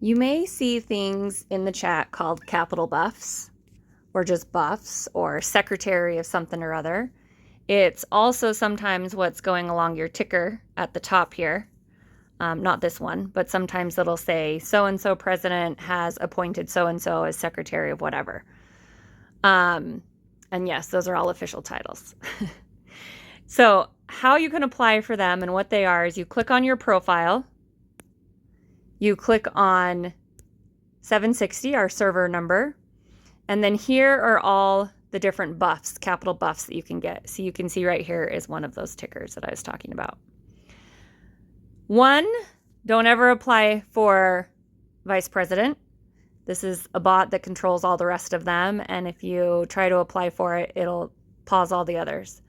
You may see things in the chat called capital buffs, or just buffs, or secretary of something or other. It's also sometimes what's going along your ticker at the top here. Not this one, but sometimes it'll say so-and-so president has appointed so-and-so as secretary of whatever. And yes, those are all official titles. So how you can apply for them and what they are is you click on your profile. You click on 760, our server number, and then here are all the different buffs, capital buffs that you can get. So you can see right here is one of those tickers that I was talking about. One, don't ever apply for vice president. This is a bot that controls all the rest of them, and if you try to apply for it, it'll pause all the others.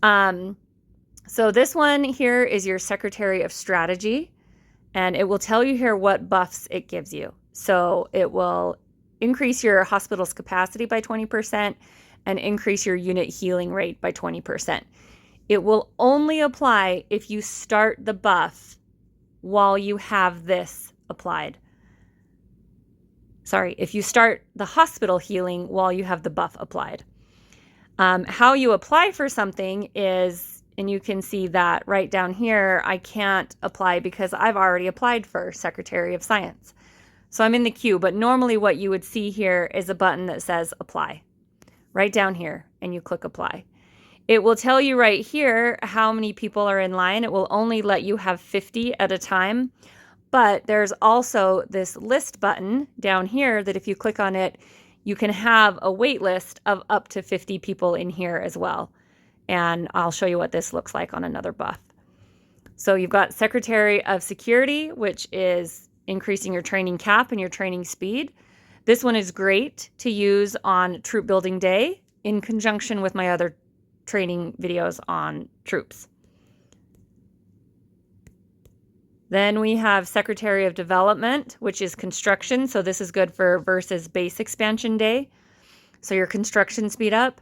So this one here is your Secretary of Strategy. And it will tell you here what buffs it gives you. So it will increase your hospital's capacity by 20% and increase your unit healing rate by 20%. It will only apply if you start the buff while you have this applied. Sorry, if you start the hospital healing while you have the buff applied. How you apply for something is, and you can see that right down here, I can't apply because I've already applied for Secretary of Science. So I'm in the queue, but normally what you would see here is a button that says apply right down here, and you click apply. It will tell you right here how many people are in line. It will only let you have 50 at a time, but there's also this list button down here that if you click on it, you can have a wait list of up to 50 people in here as well. And I'll show you what this looks like on another buff. So you've got Secretary of Security, which is increasing your training cap and your training speed. This one is great to use on Troop Building Day in conjunction with my other training videos on troops. Then we have Secretary of Development, which is construction. So this is good for versus base expansion day. So your construction speed up.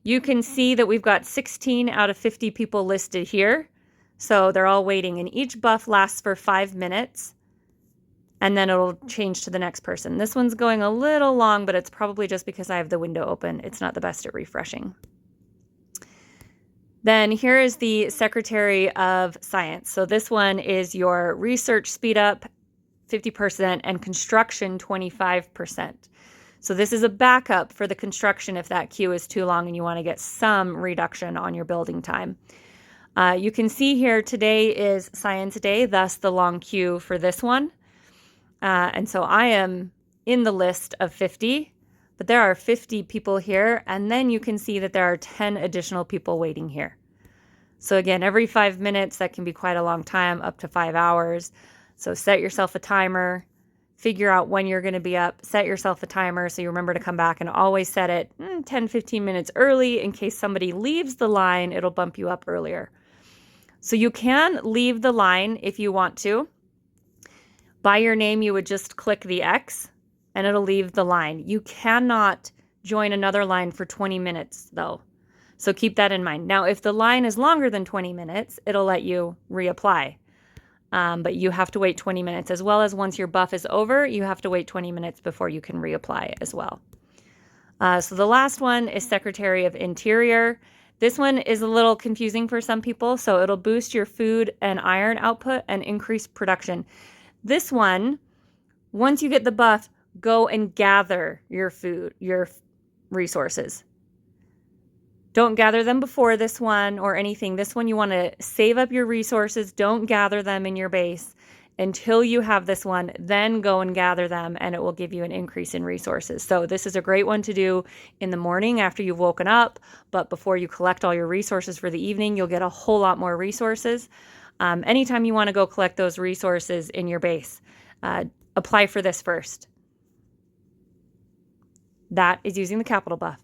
You can see that we've got 16 out of 50 people listed here. So they're all waiting, and each buff lasts for 5 minutes, and then it'll change to the next person. This one's going a little long, but it's probably just because I have the window open. It's not the best at refreshing. Then here is the Secretary of Science. So this one is your research speed up 50% and construction 25%. So this is a backup for the construction if that queue is too long and you want to get some reduction on your building time. You can see here today is Science Day, thus the long queue for this one. And so I am in the list of 50, but there are 50 people here, and then you can see that there are 10 additional people waiting here. So again, every 5 minutes, that can be quite a long time, up to 5 hours. So set yourself a timer. Figure out when you're going to be up, set yourself a timer so you remember to come back, and always set it 10-15 minutes early in case somebody leaves the line. It'll bump you up earlier. So you can leave the line if you want to. By your name, you would just click the X and it'll leave the line. You cannot join another line for 20 minutes though. So keep that in mind. Now, if the line is longer than 20 minutes, it'll let you reapply. But you have to wait 20 minutes, as well as once your buff is over, you have to wait 20 minutes before you can reapply as well. So the last one is Secretary of Interior. This one is a little confusing for some people. So it'll boost your food and iron output and increase production. This one, once you get the buff, go and gather your food, your resources. Don't gather them before this one or anything. This one, you want to save up your resources. Don't gather them in your base until you have this one. Then go and gather them, and it will give you an increase in resources. So this is a great one to do in the morning after you've woken up, but before you collect all your resources for the evening, you'll get a whole lot more resources. Anytime you want to go collect those resources in your base, apply for this first. That is using the capital buff.